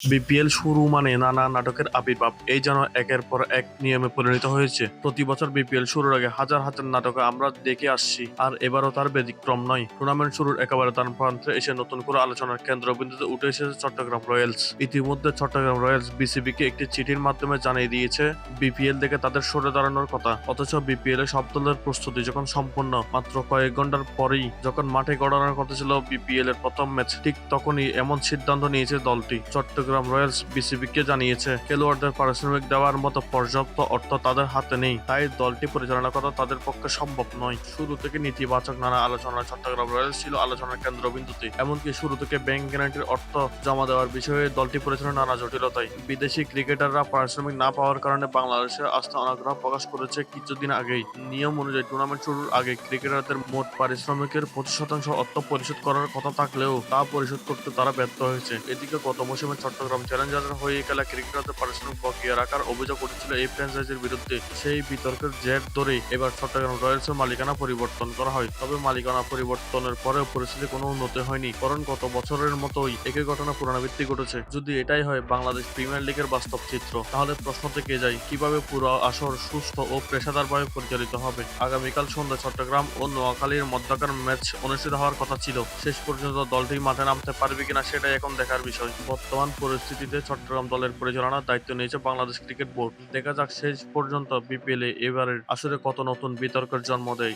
BPL শুরু মানে নানা নাটকের আবির্ভাব, এই যেন একের পর এক নিয়মে পরিণত হয়েছে। প্রতি বছর বিপিএল শুরুর আগে হাজার হাজার নাটক আমরা দেখে আসছি, আর এবারও তার ব্যতিক্রম নয়। টুর্নামেন্ট শুরুর একেবারে তার প্রান্তে এসে নতুন করে আলোচনার কেন্দ্রবিন্দুতে উঠে এসেছে চট্টগ্রাম রয়্যালস। ইতিমধ্যে চট্টগ্রাম রয়্যালস বিসিবিকে একটি চিঠির মাধ্যমে জানিয়ে দিয়েছে বিপিএল থেকে তাদের সরে দাঁড়ানোর কথা। অথচ বিপিএল এর সব দলের প্রস্তুতি যখন সম্পূর্ণ, মাত্র কয়েক ঘন্টার পরেই যখন মাঠে গড়ানোর কথা ছিল বিপিএল এর প্রথম ম্যাচ, ঠিক তখনই এমন সিদ্ধান্ত নিয়েছে দলটি। চট্টগ্রাম রয়্যালস বিসিবিকে জানিয়েছে খেলোয়াড়দের পারিশ্রমিক দেওয়ার মতো পর্যাপ্ত অর্থ তাদের হাতে নেই, তাই দলটি পরিচালনা করা তাদের পক্ষে সম্ভব নয়। শুরু থেকে নেতিবাচক নানা আলোচনা চট্টগ্রাম রয়্যালস ছিল আলোচনার কেন্দ্রবিন্দুতে। এমনকি শুরু থেকে ব্যাংক গ্যারান্টির অর্থ জমা দেওয়ার বিষয়ে দলটি পরিচালনা নানা জটিলতায়। বিদেশি ক্রিকেটাররা পারিশ্রমিক না পাওয়ার কারণে বাংলাদেশের আস্থা অনাগ্রহ প্রকাশ করেছে কিছুদিন আগেই। নিয়ম অনুযায়ী টুর্নামেন্ট শুরুর আগে ক্রিকেটারদের মোট পারিশ্রমিকের 25% অর্থ পরিশোধ করার কথা থাকলেও তা পরিশোধ করতে তারা ব্যর্থ হয়েছে। এদিকে গত মৌসুমে চট্টগ্রাম চ্যালেঞ্জার্সের হয়ে খেলা ক্রিকেটারদের পারিশ্রমিক বকেয়া রাখার অভিযোগ উঠেছিল এই ফ্র্যাঞ্চাইজির বিরুদ্ধে। সেই বিতর্কের জের ধরেই এবার চট্টগ্রাম রয়্যালসের মালিকানা পরিবর্তন করা হয়। তবে মালিকানা পরিবর্তনের পরেও পরিস্থিতি কোনো উন্নতি হয়নি, বরং গত বছরের মতোই একই ঘটনা পুনরাবৃত্তি ঘটেছে। যদি এটাই হয় বাংলাদেশ প্রিমিয়ার লিগের বাস্তব চিত্র, তাহলে প্রশ্ন থেকে যায় কিভাবে পুরো আসর সুস্থ ও পেশাদারভাবে পরিচালিত হবে। আগামীকাল সন্ধ্যা চট্টগ্রাম ও নোয়াখালীর মধ্যকার ম্যাচ অনুষ্ঠিত হওয়ার কথা ছিল। শেষ পর্যন্ত দলটি মাঠে নামতে পারবে কিনা সেটাই এখন দেখার বিষয়। বর্তমান পরিস্থিতিতে চট্টগ্রাম দলের পরিচালনার দায়িত্ব নিয়েছে বাংলাদেশ ক্রিকেট বোর্ড। দেখা যাক শেষ পর্যন্ত বিপিএল এবারের আসরে কত নতুন বিতর্কের জন্ম দেয়।